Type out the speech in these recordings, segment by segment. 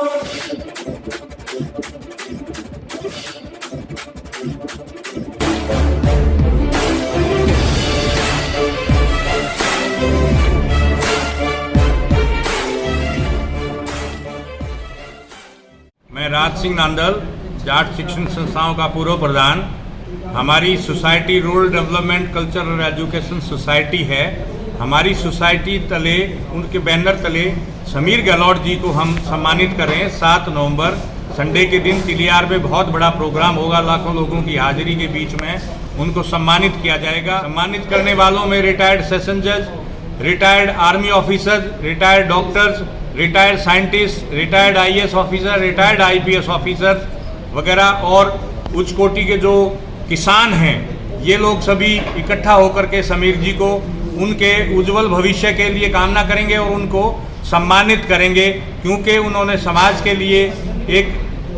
मैं राज सिंह नांदल, जाट शिक्षण संस्थाओं का पूर्व प्रधान। हमारी सोसाइटी रूरल डेवलपमेंट कल्चर और एजुकेशन सोसाइटी है। हमारी सोसाइटी तले, उनके बैनर तले समीर गहलोत जी को हम सम्मानित करें। 7 नवंबर संडे के दिन तिलियार में बहुत बड़ा प्रोग्राम होगा, लाखों लोगों की हाजिरी के बीच में उनको सम्मानित किया जाएगा। सम्मानित करने वालों में रिटायर्ड सेशन जज, retired army officer, retired doctors, retired scientist, retired IAS officer, retired IPS officer वगैरह और उच्च कोटि के जो किसान हैं, ये लोग सभी इकट्ठा होकर के समीर जी को उनके उज्जवल भविष्य के लिए कामना करेंगे और उनको सम्मानित करेंगे, क्योंकि उन्होंने समाज के लिए एक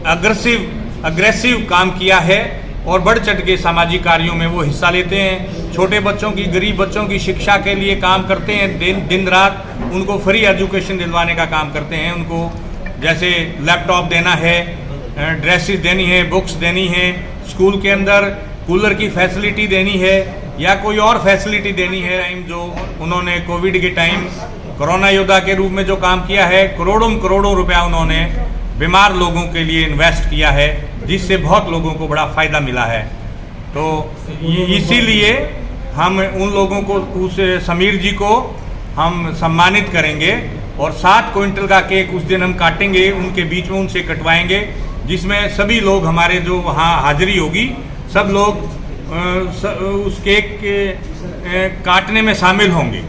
अग्रेसिव काम किया है और बढ़ चढ़ के सामाजिक कार्यों में वो हिस्सा लेते हैं। छोटे बच्चों की, गरीब बच्चों की शिक्षा के लिए काम करते हैं, दिन रात उनको फ्री एजुकेशन दिलवाने का काम करते हैं। उनको जैसे लैपटॉप देना है, ड्रेसेस देनी है, बुक्स देनी है, स्कूल के अंदर कूलर की फैसिलिटी देनी है या कोई और फैसिलिटी देनी है। टाइम जो उन्होंने कोविड के टाइम कोरोना योद्धा के रूप में जो काम किया है, करोड़ों रुपया उन्होंने बीमार लोगों के लिए इन्वेस्ट किया है, जिससे बहुत लोगों को बड़ा फ़ायदा मिला है। तो इसीलिए हम उन लोगों को, उस समीर जी को हम सम्मानित करेंगे और 7 क्विंटल का केक उस दिन हम काटेंगे, उनके बीच में उनसे कटवाएंगे, जिसमें सभी लोग, हमारे जो वहाँ हाजिरी होगी, सब लोग उस केक के काटने में शामिल होंगे।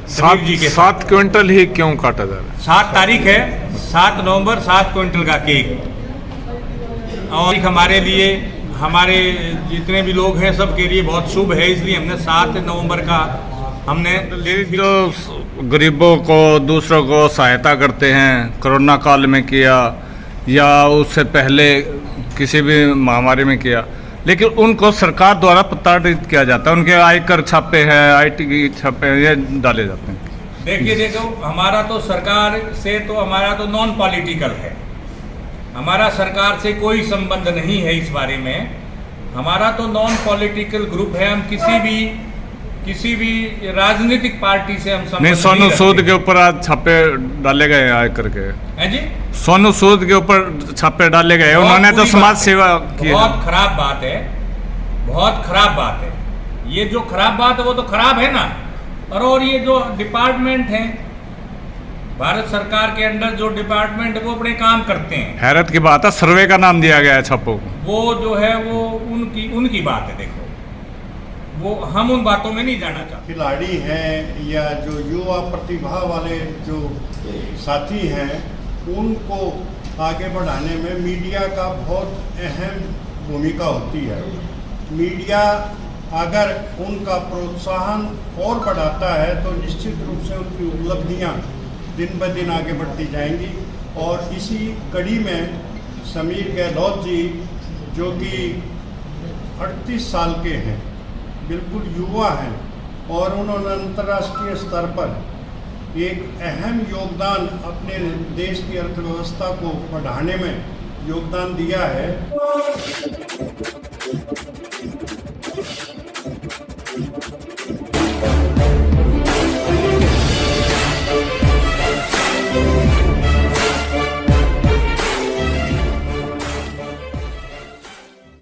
7 क्विंटल ही क्यों काटा जा रहा है? 7 तारीख है, 7 नवंबर, 7 क्विंटल का केक। और हमारे लिए, हमारे जितने भी लोग हैं सबके लिए बहुत शुभ है, इसलिए हमने 7 नवंबर का हमने जो गरीबों को, दूसरों को सहायता करते हैं, कोरोना काल में किया या उससे पहले किसी भी महामारी में किया, लेकिन उनको सरकार द्वारा प्रताड़ित किया जाता है। उनके आयकर छापे हैं, आईटी छापे हैं, ये डाले जाते हैं। देखो, हमारा तो सरकार से तो हमारा तो नॉन पॉलिटिकल है, हमारा सरकार से कोई संबंध नहीं है इस बारे में। हमारा तो नॉन पॉलिटिकल ग्रुप है। हम किसी भी राजनीतिक पार्टी से हम संबंध नहीं। सोनू सूद के ऊपर आज छापे डाले गए आयकर के, है जी। सोनू सूद के ऊपर छापे डाले गए, उन्होंने तो समाज सेवा की। बहुत खराब बात है, बहुत खराब बात है। ये जो खराब बात है वो तो खराब है ना। और ये जो डिपार्टमेंट है, भारत सरकार के अंडर जो डिपार्टमेंट है, वो अपने काम करते हैं। हैरत की बात है, सर्वे का नाम दिया गया है छापों को। वो जो है वो उनकी बात है। देखो, वो हम उन बातों में नहीं जाना चाहते। खिलाड़ी हैं या जो युवा प्रतिभा वाले जो साथी हैं, उनको आगे बढ़ाने में मीडिया का बहुत अहम भूमिका होती है। मीडिया अगर उनका प्रोत्साहन और बढ़ाता है तो निश्चित रूप से उनकी उपलब्धियां दिन ब दिन आगे बढ़ती जाएंगी। और इसी कड़ी में समीर गहलोत जी, जो कि 38 साल के हैं, बिल्कुल युवा हैं, और उन्होंने अंतर्राष्ट्रीय स्तर पर एक अहम योगदान अपने देश की अर्थव्यवस्था को बढ़ाने में योगदान दिया है।